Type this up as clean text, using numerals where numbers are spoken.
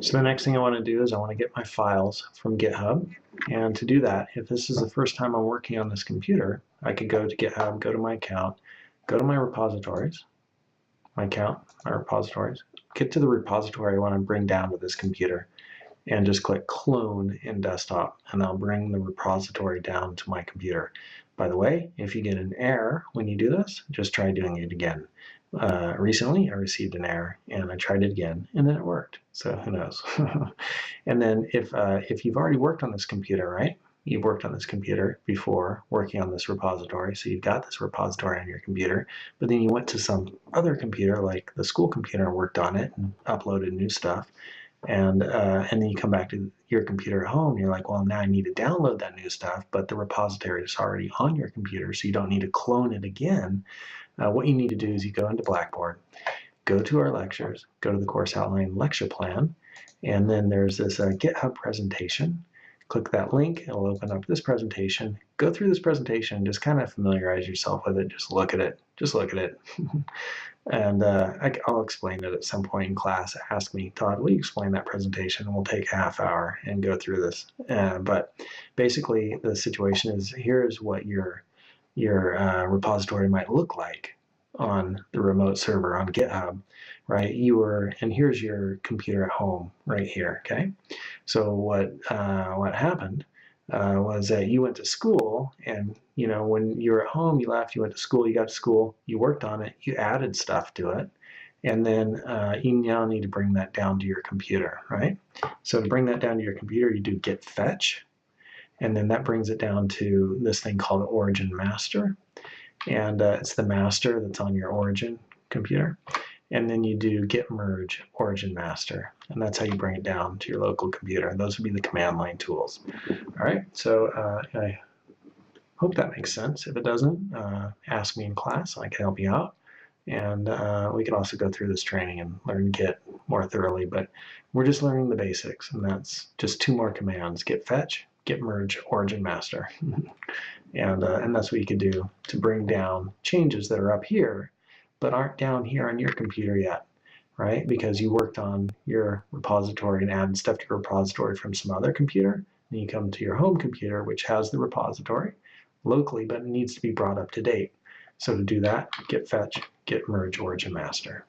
So the next thing I want to do is I want to get my files from GitHub. And to do that, if this is the first time I'm working on this computer, I could go to GitHub, go to my account, go to my repositories, my account, my repositories, get to the repository I want to bring down to this computer, and just click clone in desktop, and I'll bring the repository down to my computer. By the way, if you get an error when you do this, just try doing it again. Recently, I received an error, and I tried it again, and then it worked. So who knows? And then if you've already worked on this computer, right? You've worked on this computer before working on this repository, so you've got this repository on your computer, but then you went to some other computer, like the school computer, and worked on it and uploaded new stuff. And then you come back to your computer at home, and you're like, well, now I need to download that new stuff, but the repository is already on your computer, so you don't need to clone it again. What you need to do is you go into Blackboard, go to our lectures, go to the course outline lecture plan, and then there's this GitHub presentation. Click that link, it'll open up this presentation. Go through this presentation, just kind of familiarize yourself with it, just look at it, And I'll explain it at some point in class. Ask me, Todd, will you explain that presentation? And we'll take a half hour and go through this. But basically, the situation is, here's what your repository might look like on the remote server on GitHub, right? And here's your computer at home right here, okay? So what happened was that you went to school, and when you were at home, you left, you went to school, you got to school, you worked on it, you added stuff to it, and then you now need to bring that down to your computer, right? So to bring that down to your computer, you do git fetch, and then that brings it down to this thing called origin master, and it's the master that's on your origin computer. And then you do git merge origin master, and that's how you bring it down to your local computer. And those would be the command line tools. All right, so I hope that makes sense. If it doesn't, ask me in class. I can help you out. And we can also go through this training and learn Git more thoroughly, but we're just learning the basics, and that's just 2 more commands: git fetch, git merge origin master. And that's what you could do to bring down changes that are up here but aren't down here on your computer yet, right? Because you worked on your repository and added stuff to your repository from some other computer. Then you come to your home computer, which has the repository locally, but it needs to be brought up to date. So to do that, git fetch, git merge origin master.